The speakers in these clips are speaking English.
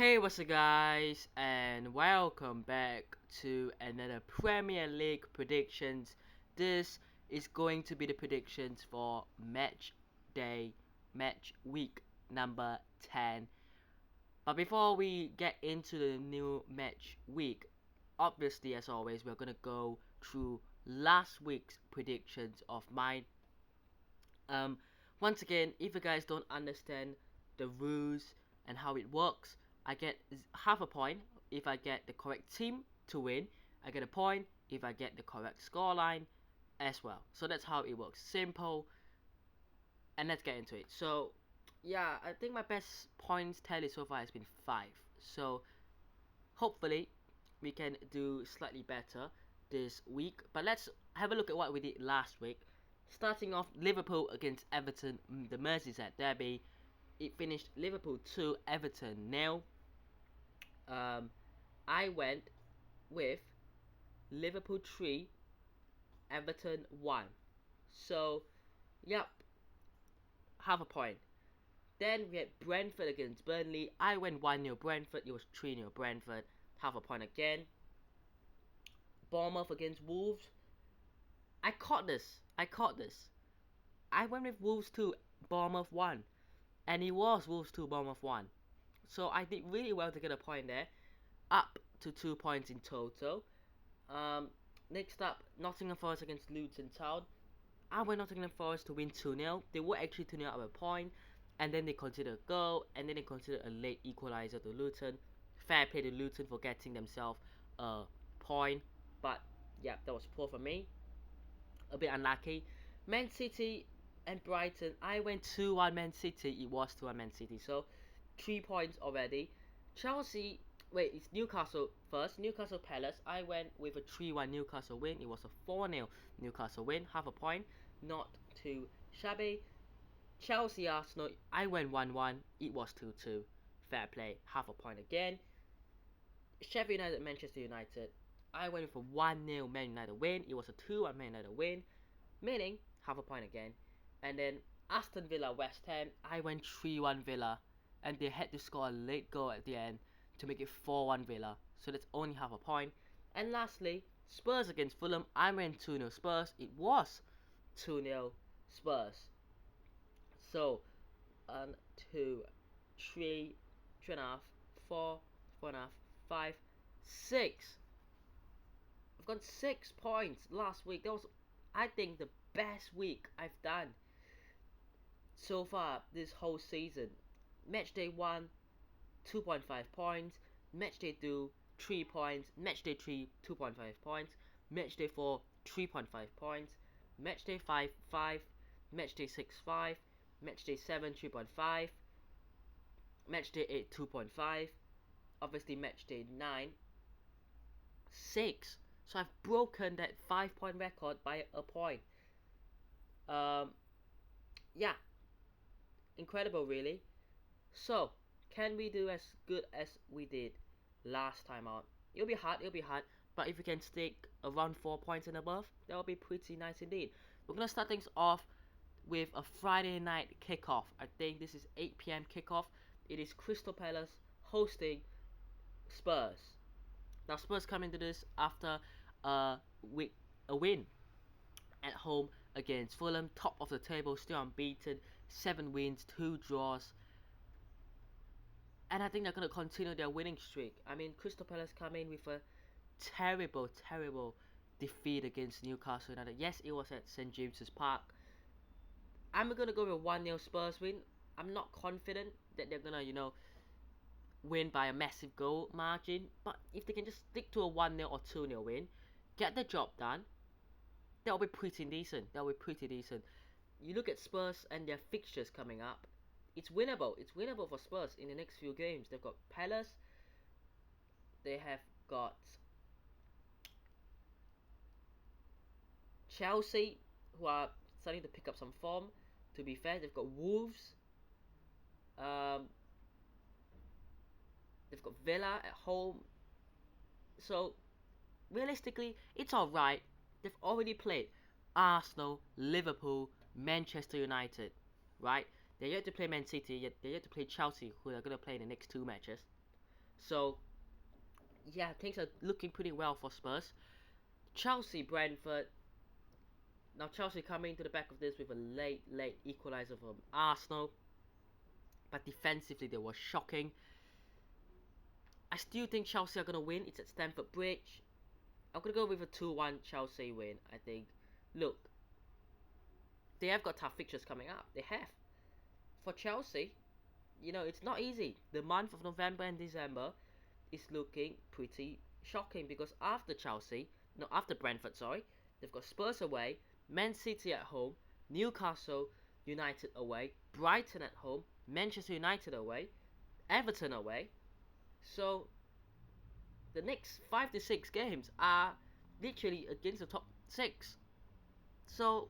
Hey, what's up, guys, and welcome back to another Premier League predictions. This is going to be the predictions for match day, match week number 10. But before we get into the new match week, obviously, as always, we're gonna go through last week's predictions of mine. Um, Once again, if you guys don't understand the rules and how it works, I get half a point if I get the correct team to win. I get a point if I get the correct scoreline as well. So that's how it works. Simple. And let's get into it. So yeah, I think my best points tally so far has been 5. So hopefully we can do slightly better this week. But let's have a look at what we did last week. Starting off, Liverpool against Everton, the Merseyside derby. It finished Liverpool 2, Everton 0. I went with Liverpool 3, Everton 1. So, yep, half a point. Then we had Brentford against Burnley. I went 1-0 Brentford. It was 3-0 Brentford. Half a point again. Bournemouth against Wolves. I caught this. I went with Wolves 2, Bournemouth 1. And it was Wolves 2, Bournemouth 1. So I did really well to get a point there. Up to 2 points in total. Next up, Nottingham Forest against Luton Town. I went Nottingham Forest to win 2-0. They were actually 2-0 up a point. And then they considered a goal. And then they considered a late equalizer to Luton. Fair play to Luton for getting themselves a point. But yeah, that was poor for me. A bit unlucky. Man City and Brighton. I went 2-1 Man City. It was 2-1 Man City. So 3 points already. Chelsea. Wait, it's Newcastle first. Newcastle Palace. I went with a 3-1 Newcastle win. It was a 4-0 Newcastle win. Half a point. Not too shabby. Chelsea Arsenal. I went 1-1. It was 2-2. Fair play. Half a point again. Sheffield United Manchester United. I went with a 1-0 Man United win. It was a 2-1 Man United win. Meaning half a point again. And then Aston Villa West Ham. I went 3-1 Villa. And they had to score a late goal at the end to make it 4-1 Villa. So that's only half a point. And lastly, Spurs against Fulham. I went 2-0 Spurs. It was 2-0 Spurs. So 1, 2, 3, 3.5, 4, 4.5, 5, 6. I've got 6 points last week. That was, I think, the best week I've done so far this whole season. Matchday 1, 2.5 points. Matchday 2, 3 points. Matchday 3, 2.5 points. Matchday 4, 3.5 points. Matchday 5, 5. Matchday 6, 5. Matchday 7, 3.5. Matchday 8, 2.5. Obviously matchday 9, 6. So I've broken that 5-point record by a point. Yeah, incredible really. So can we do as good as we did last time out? It'll be hard, but if we can stick around 4 points and above, that will be pretty nice indeed. We're gonna start things off with a Friday night kickoff. I think this is 8 p.m. kickoff. It is Crystal Palace hosting Spurs. Now Spurs come into this after a win at home against Fulham, top of the table, still unbeaten, 7 wins, 2 draws. And I think they're going to continue their winning streak. I mean, Crystal Palace come in with a terrible defeat against Newcastle United. Yes, it was at St. James's Park. I'm going to go with 1-0 Spurs win. I'm not confident that they're going to, win by a massive goal margin. But if they can just stick to a 1-0 or 2-0 win, get the job done, that'll be pretty decent. You look at Spurs and their fixtures coming up. It's winnable. It's winnable for Spurs in the next few games. They've got Palace. They have got Chelsea, who are starting to pick up some form. To be fair, they've got Wolves. They've got Villa at home. So, realistically, it's alright. They've already played Arsenal, Liverpool, Manchester United, right? They're yet to play Man City, yet they're yet to play Chelsea, who are going to play in the next 2 matches. So yeah, things are looking pretty well for Spurs. Chelsea, Brentford. Now Chelsea coming to the back of this with a late equalizer from Arsenal, but defensively they were shocking. I still think Chelsea are gonna win. It's at Stamford Bridge. I'm gonna go with a 2-1 Chelsea win. I think. Look, they have got tough fixtures coming up. They have. For Chelsea, it's not easy. The month of November and December is looking pretty shocking because after Chelsea, no, after Brentford, sorry, they've got Spurs away, Man City at home, Newcastle United away, Brighton at home, Manchester United away, Everton away. So the next 5 to 6 games are literally against the top six. So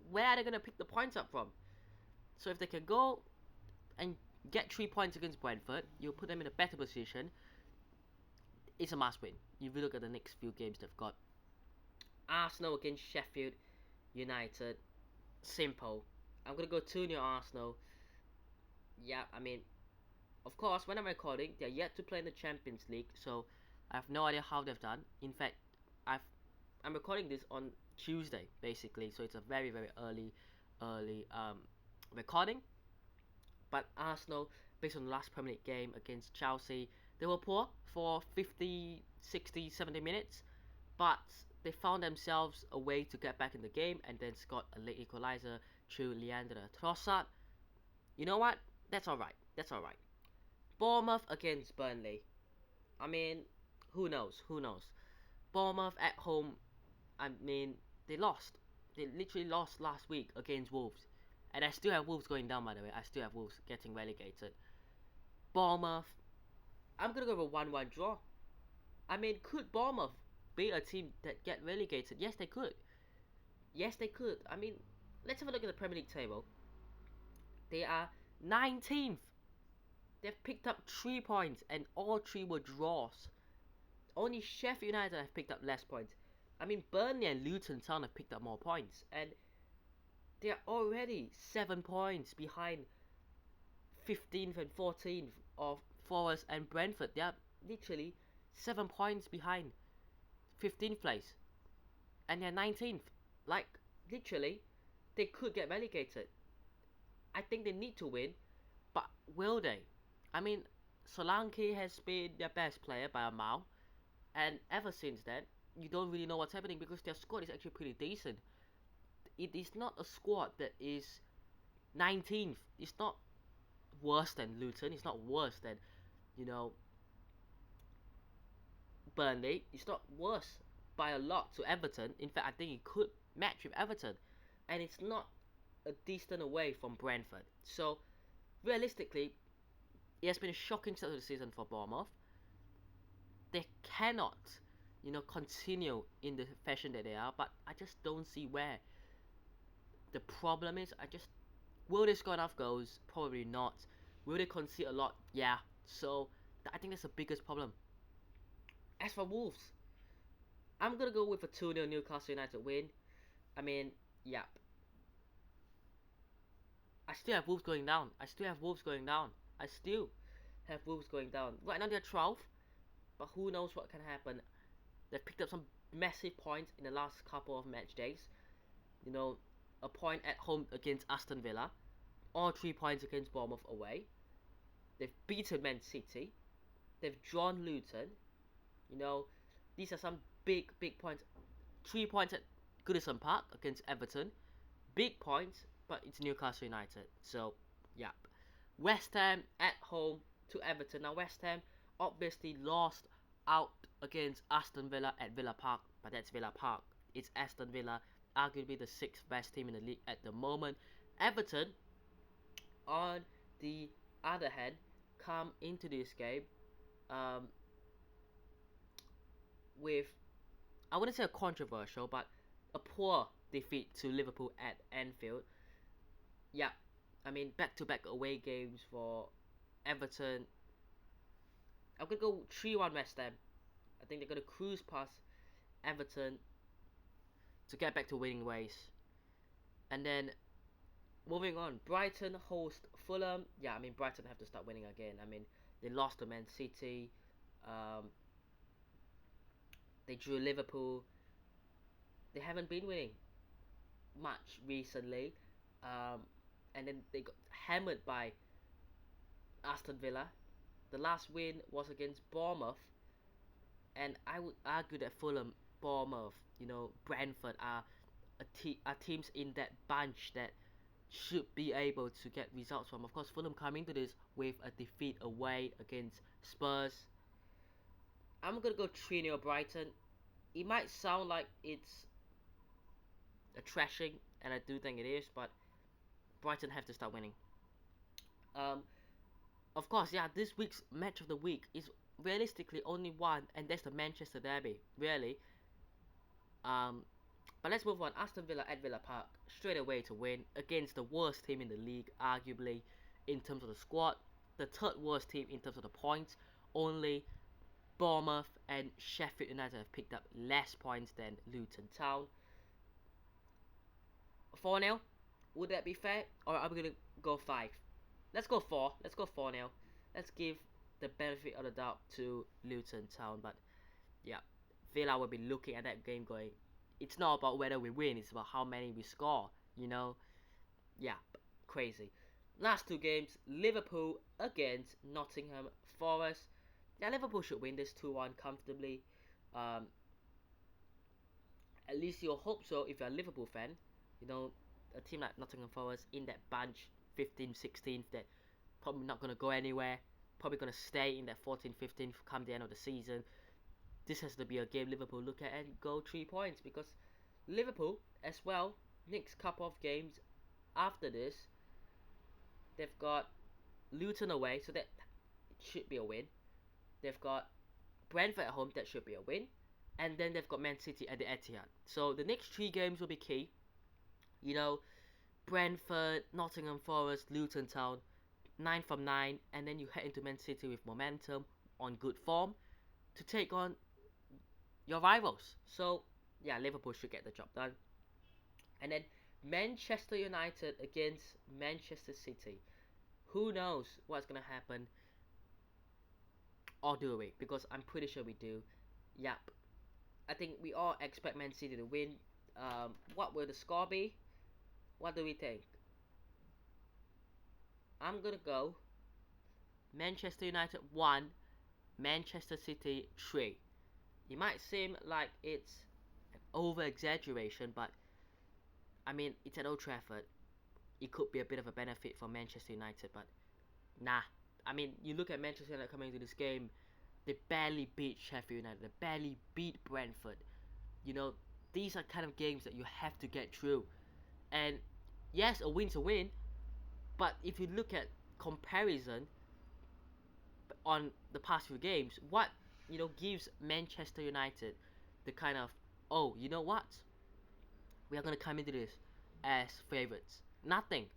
where are they gonna pick the points up from? So if they can go and get 3 points against Brentford, you'll put them in a better position. It's a must win. If you look at the next few games they've got. Arsenal against Sheffield United. Simple. I'm gonna go 2-0 Arsenal. Yeah, I mean, of course, when I'm recording, they're yet to play in the Champions League, so I have no idea how they've done. In fact, I'm recording this on Tuesday, basically, so it's a very early recording. But Arsenal, based on the last Premier League game against Chelsea, they were poor for 50, 60, 70 minutes, but they found themselves a way to get back in the game and then scored a late equalizer through Leandro Trossard. You know what? That's alright. That's alright. Bournemouth against Burnley. I mean, who knows? Who knows? Bournemouth at home, I mean, they lost. They literally lost last week against Wolves. And I still have Wolves going down, by the way. I still have Wolves getting relegated. Bournemouth, I'm going to go with a 1-1 draw. I mean, could Bournemouth be a team that get relegated? Yes, they could. Yes, they could. I mean, let's have a look at the Premier League table. They are 19th. They've picked up 3 points, and all 3 were draws. Only Sheffield United have picked up less points. I mean, Burnley and Luton Town have picked up more points, and they are already 7 points behind 15th and 14th of Forest and Brentford. They are literally 7 points behind 15th place, and they're 19th. Like, literally, they could get relegated. I think they need to win, but will they? I mean, Solanke has been their best player by a mile, and ever since then, you don't really know what's happening because their squad is actually pretty decent. It is not a squad that is 19th. It's not worse than Luton. It's not worse than, you know, Burnley. It's not worse by a lot to Everton. In fact, I think it could match with Everton. And it's not a distance away from Brentford. So, realistically, it has been a shocking start to the season for Bournemouth. They cannot, continue in the fashion that they are, but I just don't see where the problem is. Will they score enough goals? Probably not. Will they concede a lot? Yeah. So, I think that's the biggest problem. As for Wolves, I'm gonna go with a 2-0 Newcastle United win. I mean, yeah. I still have Wolves going down. I still have Wolves going down. Right now they're 12th, but who knows what can happen. They've picked up some massive points in the last couple of match days. A point at home against Aston Villa, all 3 points against Bournemouth away. They've beaten Man City. They've drawn Luton. These are some big points. 3 points at Goodison Park against Everton. Big points, but it's Newcastle United. So, yeah. West Ham at home to Everton. Now, West Ham obviously lost out against Aston Villa at Villa Park, but that's Villa Park. It's Aston Villa, arguably the 6th best team in the league at the moment. Everton, on the other hand, come into this game with, I wouldn't say a controversial, but a poor defeat to Liverpool at Anfield. Yeah, I mean, back-to-back away games for Everton. I'm going to go 3-1 West Ham. I think they're going to cruise past Everton to get back to winning ways. And then, moving on, Brighton host Fulham. Yeah, I mean, Brighton have to start winning again. I mean, They lost to Man City. Um, they drew Liverpool. They haven't been winning much recently. And then they got hammered by Aston Villa. The last win was against Bournemouth, and I would argue that Fulham, Bournemouth, Brentford are teams in that bunch that should be able to get results from. Of course, Fulham coming to this with a defeat away against Spurs. I'm gonna go 3-0 Brighton. It might sound like it's a thrashing, and I do think it is, but Brighton have to start winning. Um, of course, yeah, this week's match of the week is realistically only one, and that's the Manchester Derby, really. Um, but let's move on. Aston Villa at Villa Park, straight away to win against the worst team in the league, arguably, in terms of the squad. The third worst team in terms of the points. Only Bournemouth and Sheffield United have picked up less points than Luton Town. 4-0? Would that be fair? Or are we going to go 5? Let's go 4. Let's go 4-0. Let's give the benefit of the doubt to Luton Town. But yeah, Villa will be looking at that game going, it's not about whether we win, it's about how many we score, Yeah, crazy. Last two games, Liverpool against Nottingham Forest. Yeah, Liverpool should win this 2-1 comfortably. Um, at least you'll hope so if you're a Liverpool fan. A team like Nottingham Forest in that bunch, 15th, 16th, that probably not going to go anywhere. Probably going to stay in that 14th, 15th come the end of the season. This has to be a game Liverpool look at and go 3 points, because Liverpool as well, next couple of games after this, they've got Luton away, so that should be a win. They've got Brentford at home, that should be a win. And then they've got Man City at the Etihad. So the next 3 games will be key. Brentford, Nottingham Forest, Luton Town, 9 from 9, and then you head into Man City with momentum, on good form, to take on your rivals. So yeah, Liverpool should get the job done. And then Manchester United against Manchester City. Who knows what's gonna happen? Or do we? Because I'm pretty sure we do. Yep. I think we all expect Man City to win. What will the score be? What do we think? I'm gonna go Manchester United 1, Manchester City 3. It might seem like it's an over exaggeration, but I mean, it's at Old Trafford. It could be a bit of a benefit for Manchester United, but nah. I mean, you look at Manchester United coming into this game, they barely beat Sheffield United, they barely beat Brentford. These are kind of games that you have to get through. And yes, a win's a win, but if you look at comparison on the past few games, what gives Manchester United the kind of, oh, you know what? We are gonna come into this as favourites. Nothing.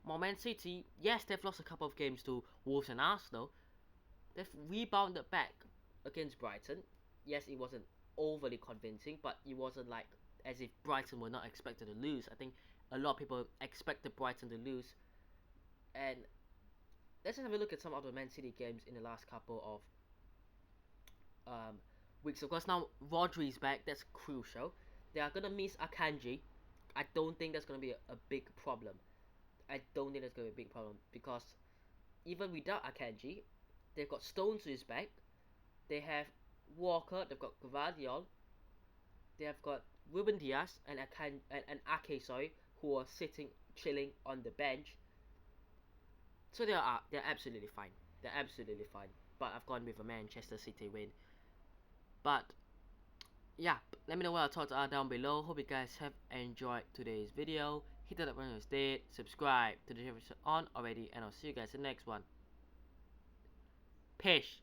Man City, yes, they've lost a couple of games to Wolves and Arsenal. They've rebounded back against Brighton. Yes, it wasn't overly convincing, but it wasn't like as if Brighton were not expected to lose. I think a lot of people expected Brighton to lose. And let's just have a look at some of the Man City games in the last couple of weeks. Of course, now Rodri's back. That's crucial. They are gonna miss Akanji. I don't think that's gonna be a big problem. I don't think that's gonna be a big problem, because even without Akanji, they've got Stones who is back. They have Walker. They've got Gvardiol. They have got Ruben Diaz and Ake, who are sitting, chilling on the bench. So they're absolutely fine. They're absolutely fine. But I've gone with a Manchester City win. But yeah, let me know what your thoughts are down below. Hope you guys have enjoyed today's video. Hit that like button if you did. Subscribe to the channel on already, and I'll see you guys in the next one. Peace.